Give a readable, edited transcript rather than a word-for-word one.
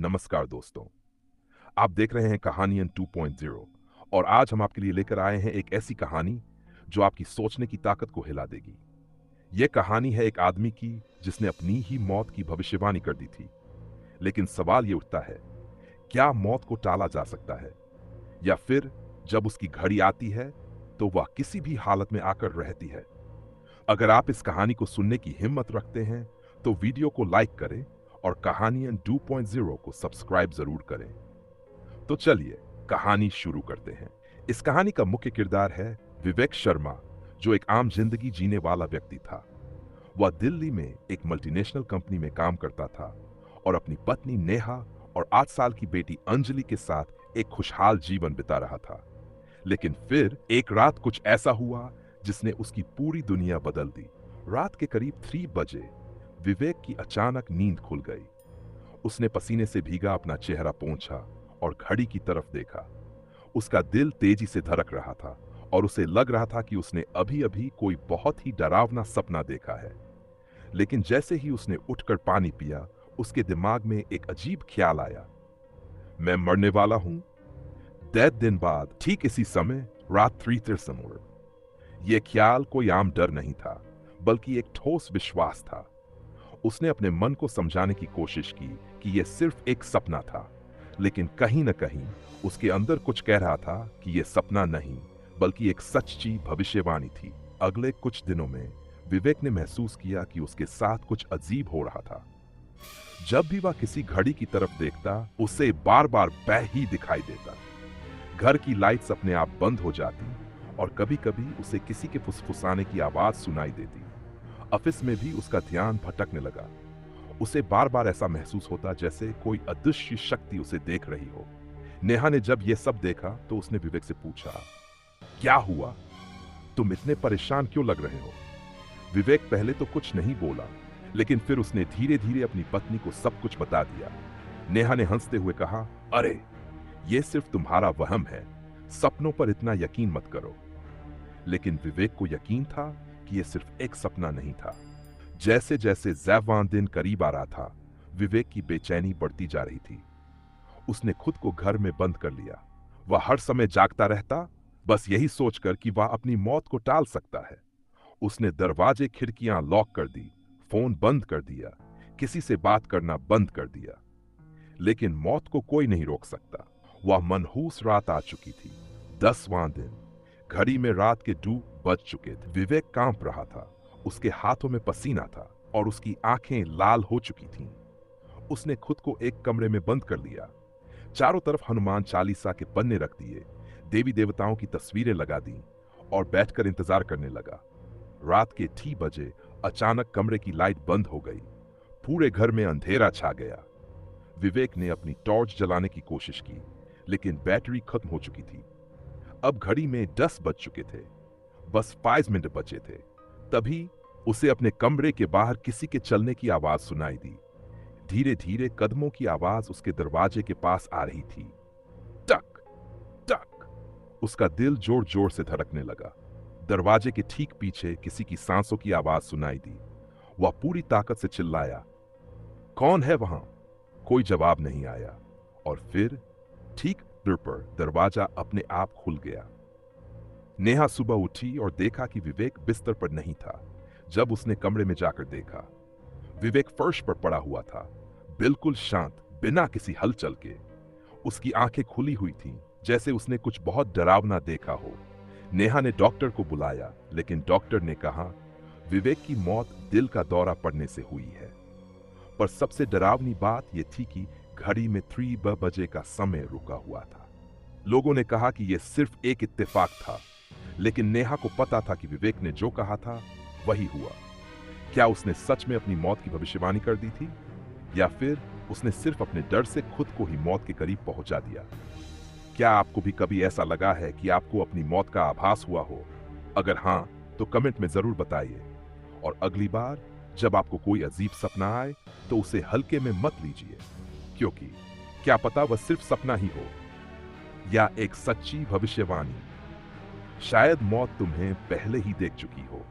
नमस्कार दोस्तों, आप देख रहे हैं कहानियन 2.0 और आज हम आपके लिए लेकर आए हैं एक ऐसी कहानी जो आपकी सोचने की ताकत को हिला देगी। यह कहानी है एक आदमी की जिसने अपनी ही मौत की भविष्यवाणी कर दी थी। लेकिन सवाल ये उठता है, क्या मौत को टाला जा सकता है? या फिर जब उसकी घड़ी आती है तो वह किसी भी हालत में आकर रहती है? अगर आप इस कहानी को सुनने की हिम्मत रखते हैं तो वीडियो को लाइक करें और कहानियन 2.0 को सब्सक्राइब जरूर करें। तो चलिए कहानी शुरू करते हैं। इस कहानी का मुख्य किरदार है विवेक शर्मा, जो एक आम जिंदगी जीने वाला व्यक्ति था। वह दिल्ली में एक मल्टीनेशनल कंपनी में काम करता था और अपनी पत्नी नेहा और 8 साल की बेटी अंजलि के साथ एक खुशहाल जीवन बिता रहा था। लेकिन फिर एक रात कुछ ऐसा हुआ जिसने उसकी पूरी दुनिया बदल दी। रात के करीब 3 बजे विवेक की अचानक नींद खुल गई। उसने पसीने से भीगा अपना चेहरा पोंछा और घड़ी की तरफ देखा। उसका दिल तेजी से धड़क रहा था और उसे लग रहा था कि उसने अभी अभी कोई बहुत ही डरावना सपना देखा है। लेकिन जैसे ही उसने उठकर पानी पिया, उसके दिमाग में एक अजीब ख्याल आया, मैं मरने वाला हूं। 10 दिन बाद ठीक इसी समय रात्रि तिरसमुर। यह ख्याल कोई आम डर नहीं था, बल्कि एक ठोस विश्वास था। उसने अपने मन को समझाने की कोशिश की कि यह सिर्फ एक सपना था, लेकिन कहीं न कहीं उसके अंदर कुछ कह रहा था कि यह सपना नहीं, बल्कि एक सच्ची भविष्यवाणी थी। अगले कुछ दिनों में विवेक ने महसूस किया कि उसके साथ कुछ अजीब हो रहा था। जब भी वह किसी घड़ी की तरफ देखता, उसे बार बार बैह ही दिखाई देता। घर की लाइट्स अपने आप बंद हो जाती और कभी-कभी उसे किसी के फुसफुसाने की आवाज सुनाई देती। ऑफिस में भी उसका ध्यान भटकने लगा। उसे बार बार ऐसा महसूस होता जैसे कोई अदृश्य शक्ति उसे देख रही हो। नेहा ने जब यह सब देखा तो उसने विवेक से पूछा, क्या हुआ? तुम इतने परेशान क्यों लग रहे हो? विवेक पहले तो कुछ नहीं बोला, लेकिन फिर उसने धीरे धीरे अपनी पत्नी को सब कुछ बता दिया। नेहा ने हंसते हुए कहा, अरे यह सिर्फ तुम्हारा वहम है, सपनों पर इतना यकीन मत करो। लेकिन विवेक को यकीन था कि यह सिर्फ एक सपना नहीं था। जैसे जैसे ज़ैवान दिन करीब आ रहा था, विवेक की बेचैनी बढ़ती जा रही थी। उसने खुद को घर में बंद कर लिया। वह हर समय जागता रहता, बस यही सोचकर कि वह अपनी मौत को टाल सकता है। उसने दरवाजे खिड़कियां लॉक कर दी, फोन बंद कर दिया, किसी से बात करना बंद कर दिया। लेकिन मौत को कोई नहीं रोक सकता। वह मनहूस रात आ चुकी थी। 10वां दिन। घड़ी में रात के 2 बज चुके थे। विवेक कांप रहा था। उसके हाथों में पसीना था और उसकी आंखें लाल हो चुकी थीं। उसने खुद को एक कमरे में बंद कर लिया। चारों तरफ हनुमान चालीसा के पन्ने रख दिए, देवी देवताओं की तस्वीरें लगा दी और बैठकर इंतजार करने लगा। रात के 3 बजे अचानक कमरे की लाइट बंद हो गई। पूरे घर में अंधेरा छा गया। विवेक ने अपनी टॉर्च जलाने की कोशिश की, लेकिन बैटरी खत्म हो चुकी थी। अब घड़ी में 10 बज चुके थे। बस 5 मिनट बचे थे। तभी उसे अपने कमरे के बाहर किसी के चलने की आवाज सुनाई दी। धीरे धीरे कदमों की आवाज उसके दरवाजे के पास आ रही थी। टक टक। उसका दिल जोर जोर से धड़कने लगा। दरवाजे के ठीक पीछे किसी की सांसों की आवाज सुनाई दी। वह पूरी ताकत से चिल्लाया, कौन है वहां? कोई जवाब नहीं आया और फिर ठीक दूर पर दरवाजा अपने आप खुल गया। नेहा सुबह उठी और देखा कि विवेक बिस्तर पर नहीं था। जब उसने कमरे में जाकर देखा, विवेक फर्श पर पड़ा हुआ था, बिल्कुल शांत, बिना किसी हलचल के। उसकी आंखें खुली हुई थीं, जैसे उसने कुछ बहुत डरावना देखा हो। नेहा ने डॉक्टर को बुलाया, लेकिन डॉक्टर ने कहा, विवेक की मौत दिल का दौरा पड़ने से हुई है। पर सबसे डरावनी बात यह थी कि घड़ी में 3 बजे का समय रुका हुआ था। लोगों ने कहा कि यह सिर्फ एक इत्तेफाक था, लेकिन नेहा को पता था कि विवेक ने जो कहा था वही हुआ। क्या उसने सच में अपनी मौत की भविष्यवाणी कर दी थी, या फिर उसने सिर्फ अपने डर से खुद को ही मौत के करीब पहुंचा दिया? क्या आपको भी कभी ऐसा लगा है कि आपको अपनी मौत का आभास हुआ हो? अगर हां, तो कमेंट में जरूर बताइए। और अगली बार जब आपको कोई अजीब सपना आए, तो उसे हल्के में मत लीजिए, क्योंकि क्या पता वह सिर्फ सपना ही हो या एक सच्ची भविष्यवाणी। शायद मौत तुम्हें पहले ही देख चुकी हो।